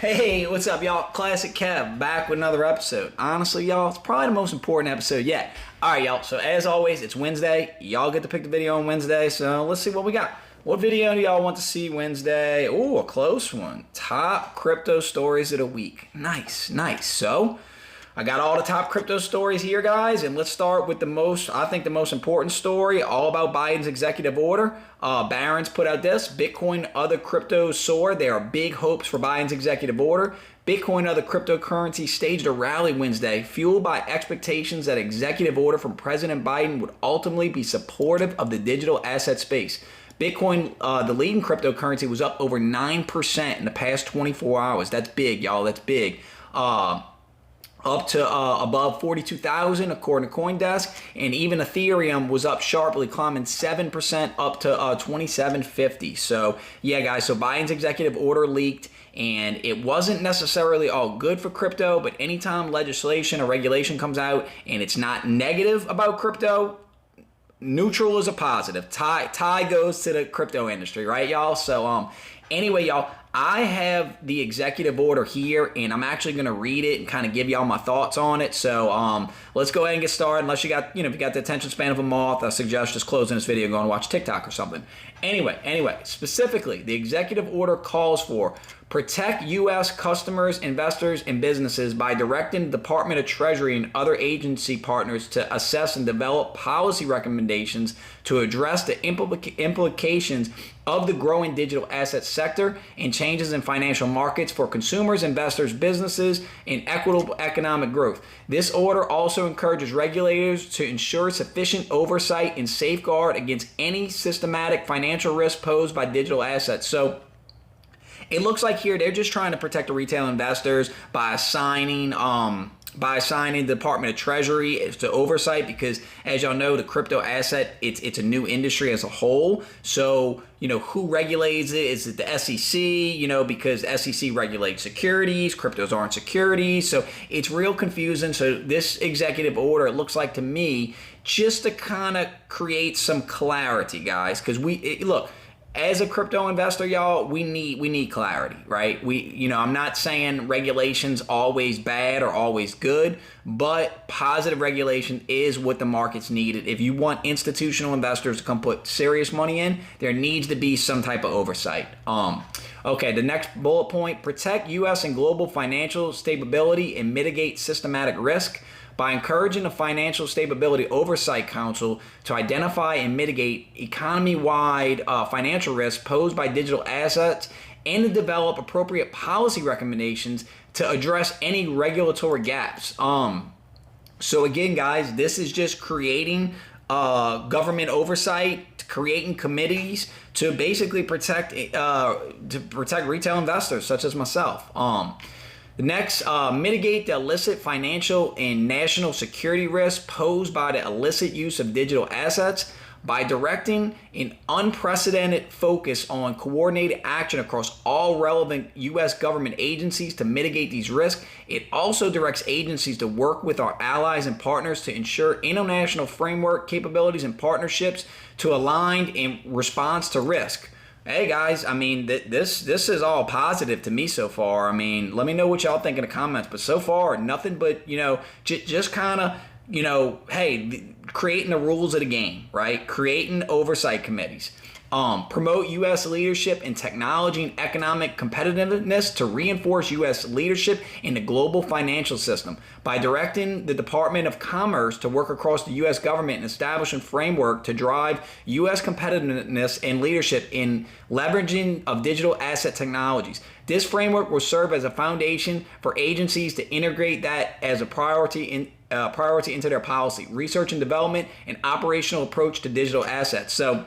Hey, what's up, y'all? Classic Kev back with another episode. Honestly, y'all, it's probably the most important episode yet. All right, y'all. So as always, it's Wednesday. Y'all get to pick the video on Wednesday. So let's see what we got. What video do y'all want to see Wednesday? Oh, a close one. Top crypto stories of the week. Nice, nice. So I got all the top crypto stories here, guys, and let's start with the most important story, all about Biden's executive order. Barron's put out this: Bitcoin, other cryptos soar. There are big hopes for Biden's executive order. Bitcoin, other cryptocurrencies staged a rally Wednesday, fueled by expectations that executive order from President Biden would ultimately be supportive of the digital asset space. Bitcoin, the leading cryptocurrency, was up over 9% in the past 24 hours. That's big, y'all. That's big. Up to above 42,000 according to CoinDesk, and even Ethereum was up sharply, climbing 7% up to 2750. So yeah, guys, so Biden's executive order leaked, and it wasn't necessarily all good for crypto, but anytime legislation or regulation comes out and it's not negative about crypto, neutral is a positive. Tie goes to the crypto industry, right, y'all? So anyway, y'all, I have the executive order here, and I'm actually going to read it and kind of give y'all my thoughts on it. So let's go ahead and get started. Unless you got, if you got the attention span of a moth, I suggest just closing this video and going to watch TikTok or something. Anyway, specifically, the executive order calls for protect U.S. customers, investors, and businesses by directing the Department of Treasury and other agency partners to assess and develop policy recommendations to address the implications of the growing digital asset sector and changes in financial markets for consumers, investors, businesses, and equitable economic growth. This order also encourages regulators to ensure sufficient oversight and safeguard against any systematic financial risk posed by digital assets. So it looks like here they're just trying to protect the retail investors by assigning the Department of Treasury to oversight, because as y'all know, the crypto asset, it's a new industry as a whole. So who regulates it? Is it the SEC? Because SEC regulates securities, cryptos aren't securities, so it's real confusing. So this executive order, it looks like to me, just to kind of create some clarity, guys, because look. As a crypto investor, y'all, we need clarity, right? I'm not saying regulation's always bad or always good, but positive regulation is what the markets needed. If you want institutional investors to come put serious money in, there needs to be some type of oversight. Okay, the next bullet point: protect U.S. and global financial stability and mitigate systematic risk. By encouraging the Financial Stability Oversight Council to identify and mitigate economy-wide financial risks posed by digital assets and to develop appropriate policy recommendations to address any regulatory gaps. So again, guys, this is just creating government oversight, creating committees to basically protect retail investors such as myself. The next, mitigate the illicit financial and national security risks posed by the illicit use of digital assets by directing an unprecedented focus on coordinated action across all relevant U.S. government agencies to mitigate these risks. It also directs agencies to work with our allies and partners to ensure international framework capabilities and partnerships to align in response to risk. Hey guys, I mean, this is all positive to me so far. I mean, let me know what y'all think in the comments. But so far, nothing but, just kind of, hey, creating the rules of the game, right? Creating oversight committees. Promote U.S. leadership in technology and economic competitiveness to reinforce U.S. leadership in the global financial system by directing the Department of Commerce to work across the U.S. government and establish a framework to drive U.S. competitiveness and leadership in leveraging of digital asset technologies. This framework will serve as a foundation for agencies to integrate that as a priority into their policy, research and development, and operational approach to digital assets. So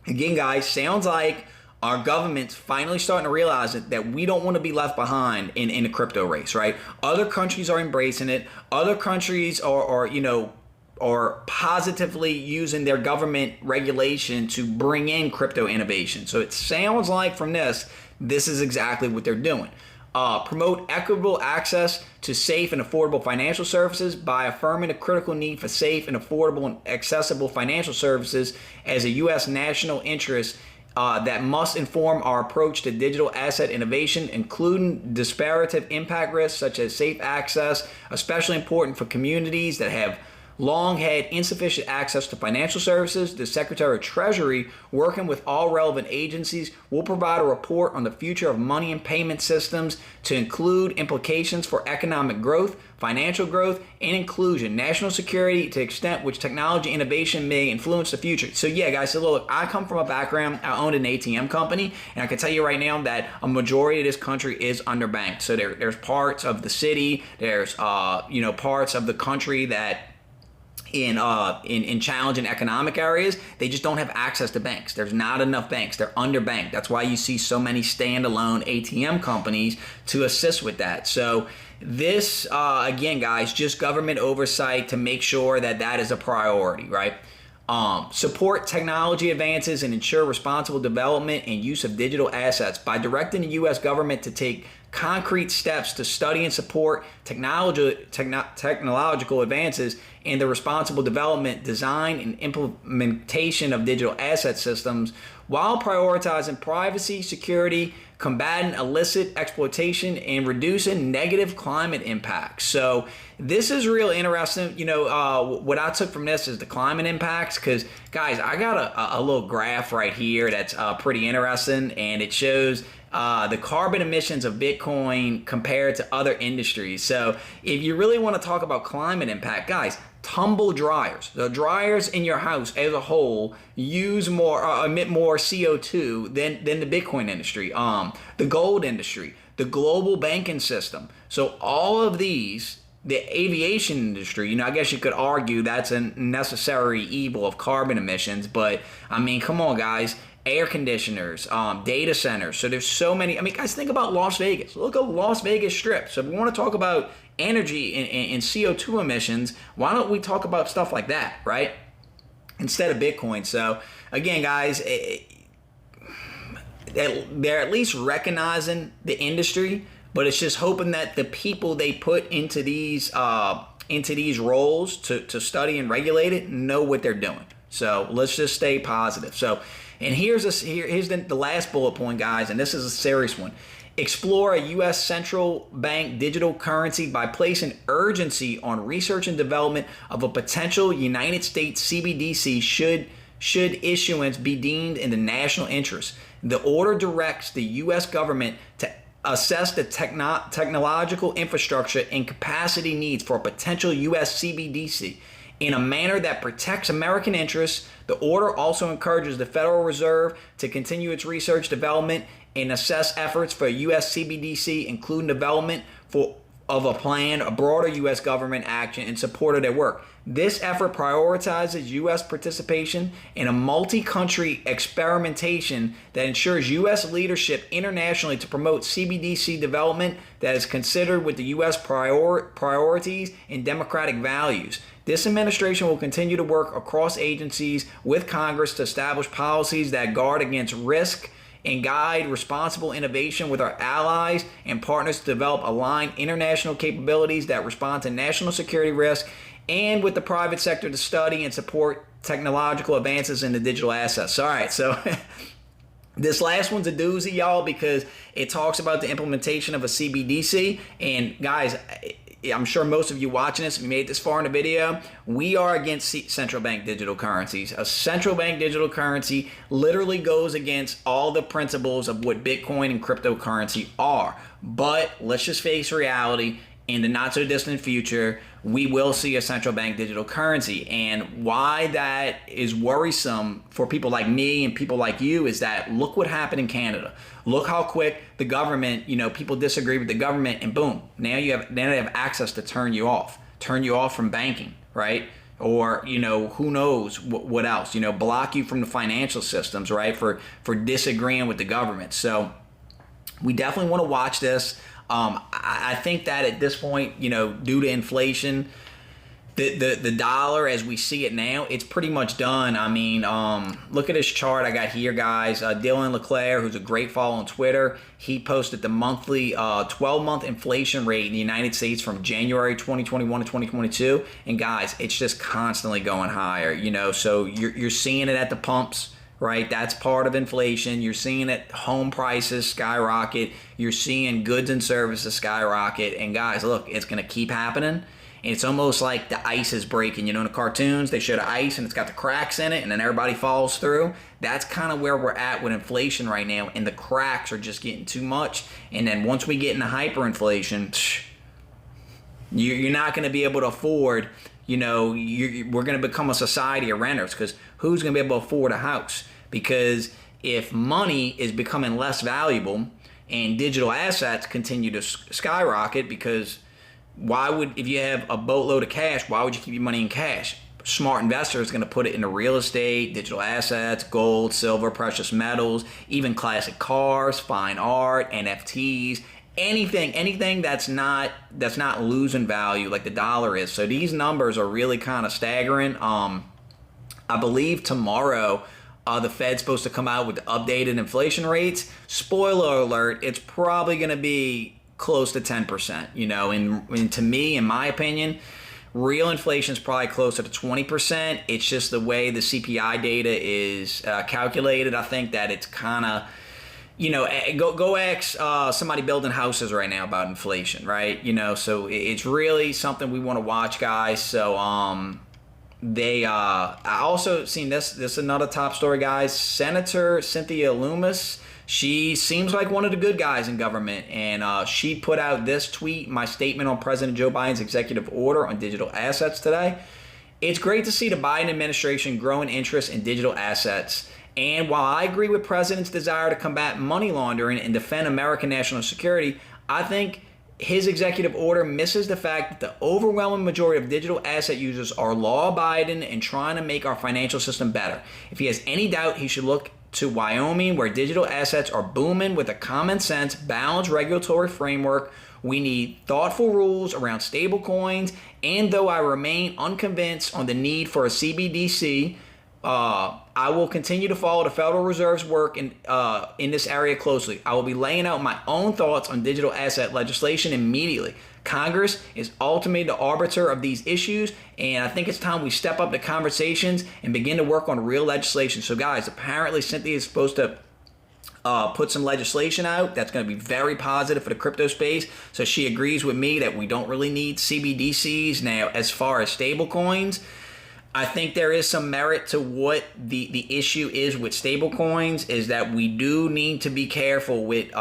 again, guys, sounds like our government's finally starting to realize that we don't want to be left behind in the crypto race, right? Other countries are embracing it. Other countries are positively using their government regulation to bring in crypto innovation. So it sounds like from this is exactly what they're doing. Promote equitable access to safe and affordable financial services by affirming the critical need for safe and affordable and accessible financial services as a U.S. national interest that must inform our approach to digital asset innovation, including disparate impact risks such as safe access, especially important for communities that have long had insufficient access to financial services. The Secretary of Treasury, working with all relevant agencies, will provide a report on the future of money and payment systems to include implications for economic growth, financial growth, and inclusion, national security, to the extent which technology innovation may influence the future. So yeah, guys, so look, I come from a background, I owned an ATM company, and I can tell you right now that a majority of this country is underbanked. So there's parts of the city, there's parts of the country that in challenging economic areas, they just don't have access to banks. There's not enough banks. They're underbanked. That's why you see so many standalone ATM companies to assist with that. So this, again, guys, just government oversight to make sure that that is a priority, right? Support technology advances and ensure responsible development and use of digital assets by directing the U.S. government to take concrete steps to study and support technological advances in the responsible development, design, and implementation of digital asset systems while prioritizing privacy, security, combating illicit exploitation, and reducing negative climate impacts. So this is real interesting. What I took from this is the climate impacts, because, guys, I got a little graph right here that's pretty interesting, and it shows the carbon emissions of Bitcoin compared to other industries. So if you really want to talk about climate impact, guys, tumble dryers, the dryers in your house as a whole, use more, emit more CO2 than the Bitcoin industry, the gold industry, the global banking system. So all of these, the aviation industry, I guess you could argue that's a necessary evil of carbon emissions, but I mean, come on, guys. Air conditioners, data centers. So there's so many. I mean, guys, think about Las Vegas. Look at Las Vegas Strip. So if we want to talk about energy and CO2 emissions, why don't we talk about stuff like that, right? Instead of Bitcoin. So again, guys, they're at least recognizing the industry, but it's just hoping that the people they put into these roles to study and regulate it know what they're doing. So let's just stay positive. So, and here's the last bullet point, guys, and this is a serious one. Explore a U.S. central bank digital currency by placing urgency on research and development of a potential United States CBDC should issuance be deemed in the national interest. The order directs the U.S. government to assess the technological infrastructure and capacity needs for a potential U.S. CBDC in a manner that protects American interests. The order also encourages the Federal Reserve to continue its research, development, and assess efforts for U.S. CBDC, including development of a plan, a broader U.S. government action in support of their work. This effort prioritizes U.S. participation in a multi-country experimentation that ensures U.S. leadership internationally to promote CBDC development that is considered with the U.S. priorities and democratic values. This administration will continue to work across agencies with Congress to establish policies that guard against risk and guide responsible innovation with our allies and partners to develop aligned international capabilities that respond to national security risks, and with the private sector to study and support technological advances in the digital assets. All right, so this last one's a doozy, y'all, because it talks about the implementation of a CBDC. And guys, I'm sure most of you watching this, if you made it this far in the video, we are against central bank digital currencies. A central bank digital currency literally goes against all the principles of what Bitcoin and cryptocurrency are. But let's just face reality. In the not so distant future, we will see a central bank digital currency. And why that is worrisome for people like me and people like you is that look what happened in Canada. Look how quick the government, people disagree with the government, and boom, now they have access to turn you off from banking, right? Or, who knows what else, block you from the financial systems, right? For disagreeing with the government. So we definitely want to watch this. I think that at this point, due to inflation, the dollar as we see it now, it's pretty much done. I mean, look at this chart I got here, guys. Dylan LeClaire, who's a great follow on Twitter, he posted the monthly 12-month inflation rate in the United States from January 2021 to 2022. And guys, it's just constantly going higher, so you're seeing it at the pumps, right? That's part of inflation. You're seeing it, home prices skyrocket. You're seeing goods and services skyrocket. And guys, look, it's going to keep happening. It's almost like the ice is breaking. You know, in the cartoons, they show the ice and it's got the cracks in it and then everybody falls through. That's kind of where we're at with inflation right now, and the cracks are just getting too much. And then once we get into hyperinflation, you're not going to be able to afford, you know, we're going to become a society of renters, because who's going to be able to afford a house? Because if money is becoming less valuable and digital assets continue to skyrocket, because why would, if you have a boatload of cash, why would you keep your money in cash? Smart investor is going to put it into real estate, digital assets, gold, silver, precious metals, even classic cars, fine art, NFTs, anything that's not losing value like the dollar is. So these numbers are really kind of staggering. I believe tomorrow the Fed's supposed to come out with the updated inflation rates. Spoiler alert, it's probably going to be close to 10%, you know, and to me, in my opinion, real inflation is probably closer to 20%. It's just the way the CPI data is calculated. I think that it's kind of, you know, go ask somebody building houses right now about inflation, right? You know, so it's really something we want to watch, guys. So I also seen this is another top story, guys. Senator Cynthia Lummis, she seems like one of the good guys in government, and she put out this tweet: my statement on President Joe Biden's executive order on digital assets today. It's great to see the Biden administration growing interest in digital assets. And while I agree with President's desire to combat money laundering and defend American national security, I think his executive order misses the fact that the overwhelming majority of digital asset users are law-abiding and trying to make our financial system better. If he has any doubt, he should look to Wyoming, where digital assets are booming with a common sense, balanced regulatory framework. We need thoughtful rules around stablecoins, and though I remain unconvinced on the need for a CBDC, I will continue to follow the Federal Reserve's work in this area closely. I will be laying out my own thoughts on digital asset legislation immediately. Congress is ultimately the arbiter of these issues, and I think it's time we step up the conversations and begin to work on real legislation. So guys, apparently Cynthia is supposed to put some legislation out that's going to be very positive for the crypto space. So she agrees with me that we don't really need CBDCs. Now, as far as stable coins, I think there is some merit to what the issue is with stable coins, is that we do need to be careful with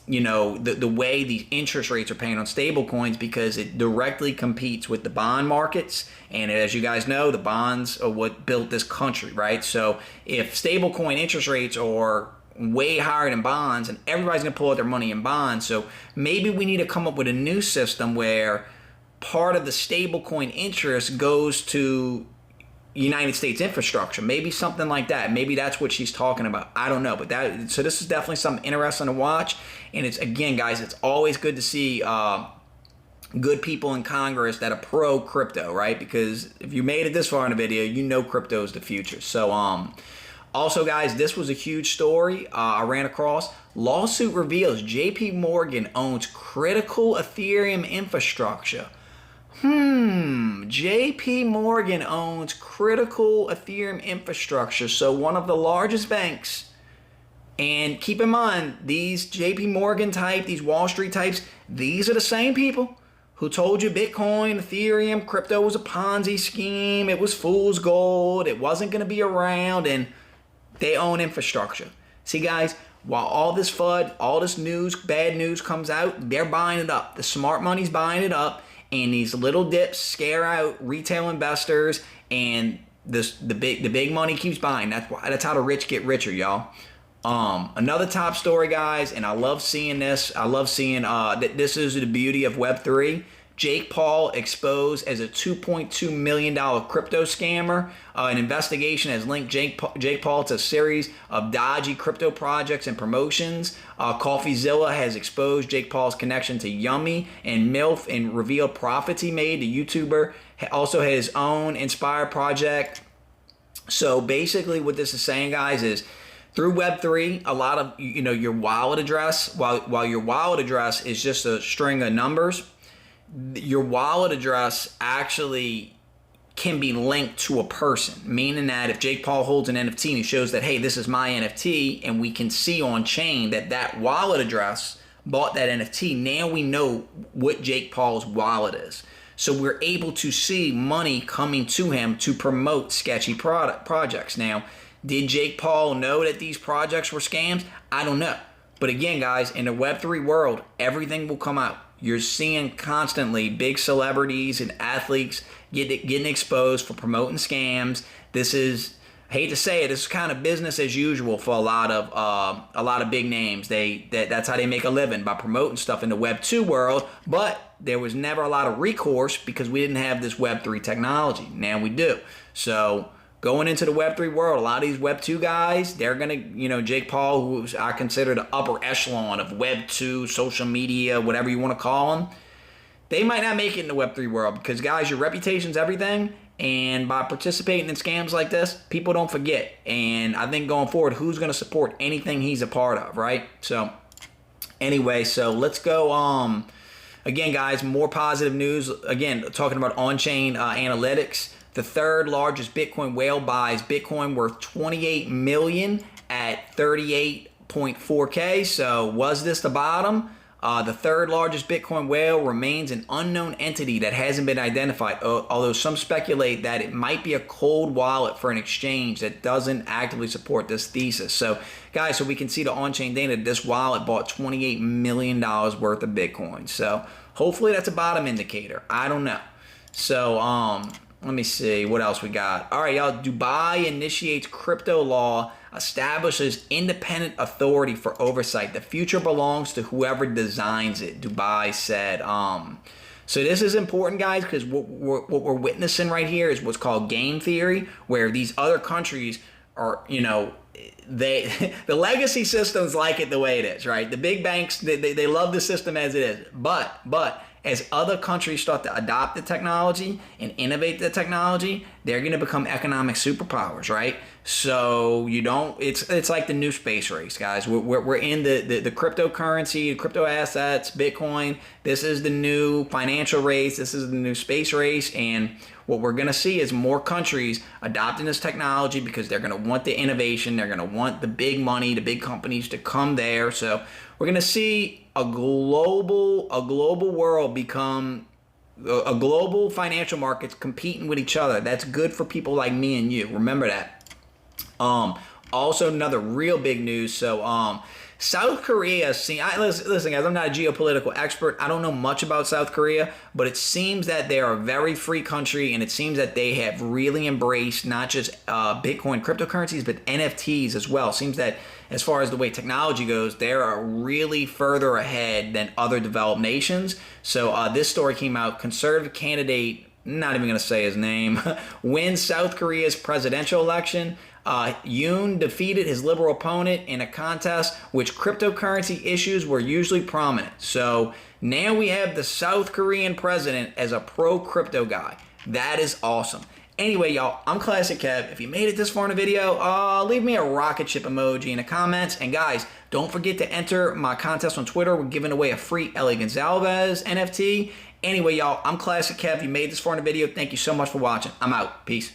you know, the way these interest rates are paying on stable coins, because it directly competes with the bond markets. And as you guys know, the bonds are what built this country, right? So if stable coin interest rates are way higher than bonds, and everybody's going to pull out their money in bonds, so maybe we need to come up with a new system where part of the stablecoin interest goes to United States infrastructure, maybe something like that. Maybe that's what she's talking about. I don't know, but so this is definitely something interesting to watch. And it's, again, guys, it's always good to see good people in Congress that are pro crypto, right? Because if you made it this far in the video, you know crypto is the future. So also, guys, this was a huge story I ran across. Lawsuit reveals JP Morgan owns critical Ethereum infrastructure. JP Morgan owns critical Ethereum infrastructure. So one of the largest banks, and keep in mind, these JP Morgan type, these Wall Street types, these are the same people who told you Bitcoin, Ethereum, crypto was a Ponzi scheme, it was fool's gold, it wasn't going to be around, and they own infrastructure. See, guys, while all this FUD, all this news, bad news comes out, they're buying it up. The smart money's buying it up. And these little dips scare out retail investors, and the big money keeps buying. That's how the rich get richer, y'all. Another top story, guys, and I love seeing this. I love seeing that this is the beauty of Web3. Jake Paul exposed as a $2.2 million crypto scammer. An investigation has linked Jake Paul to a series of dodgy crypto projects and promotions. CoffeeZilla has exposed Jake Paul's connection to Yummy and MILF and revealed profits he made. The YouTuber also had his own inspired project. So basically what this is saying, guys, is through Web3, a lot of, you know, your wallet address, while your wallet address is just a string of numbers, your wallet address actually can be linked to a person, meaning that if Jake Paul holds an NFT and he shows that, hey, this is my NFT, and we can see on chain that that wallet address bought that NFT, now we know what Jake Paul's wallet is. So we're able to see money coming to him to promote sketchy projects. Now, did Jake Paul know that these projects were scams? I don't know. But again, guys, in the Web3 world, everything will come out. You're seeing constantly big celebrities and athletes getting exposed for promoting scams. This is, I hate to say it, this is kind of business as usual for a lot of big names. That's how they make a living, by promoting stuff in the Web 2 world. But there was never a lot of recourse because we didn't have this Web 3 technology. Now we do. So going into the Web 3 world, a lot of these Web 2 guys, they're gonna, Jake Paul, who I consider the upper echelon of Web 2, social media, whatever you want to call them, they might not make it in the Web 3 world because, guys, your reputation's everything. And by participating in scams like this, people don't forget. And I think going forward, who's going to support anything he's a part of, right? So anyway, so let's go. Again, guys, more positive news. Again, talking about on-chain analytics. The third largest Bitcoin whale buys Bitcoin worth $28 million at 38.4K. So was this the bottom? The third largest Bitcoin whale remains an unknown entity that hasn't been identified, although some speculate that it might be a cold wallet for an exchange that doesn't actively support this thesis. So, guys, so we can see the on-chain data. This wallet bought $28 million worth of Bitcoin. So hopefully that's a bottom indicator. I don't know. So, let me see what else we got. All right, y'all. Dubai initiates crypto law, establishes independent authority for oversight. The future belongs to whoever designs it, Dubai said. So this is important, guys, because what we're witnessing right here is what's called game theory, where these other countries are, the legacy systems like it the way it is, right? The big banks, they love the system as it is. But as other countries start to adopt the technology and innovate the technology, they're going to become economic superpowers, right? So it's like the new space race, guys. We're in the cryptocurrency, crypto assets, Bitcoin. This is the new financial race. This is the new space race. And what we're going to see is more countries adopting this technology because they're going to want the innovation. They're going to want the big money, the big companies to come there. So we're going to see a global world become a global financial markets competing with each other. That's good for people like me and you. Remember that. Also, another real big news. So, South Korea, listen, guys, I'm not a geopolitical expert. I don't know much about South Korea, but it seems that they are a very free country, and it seems that they have really embraced not just Bitcoin cryptocurrencies, but NFTs as well. It seems that as far as the way technology goes, they are really further ahead than other developed nations. So this story came out, conservative candidate, not even going to say his name, wins South Korea's presidential election. Yoon defeated his liberal opponent in a contest which cryptocurrency issues were usually prominent. So now we have the South Korean president as a pro-crypto guy. That is awesome. Anyway, y'all, I'm Classic Kev. If you made it this far in the video, leave me a rocket ship emoji in the comments. And guys, don't forget to enter my contest on Twitter. We're giving away a free Ellie Gonzalez NFT. Anyway, y'all, I'm Classic Kev. If you made this far in the video, thank you so much for watching. I'm out. Peace.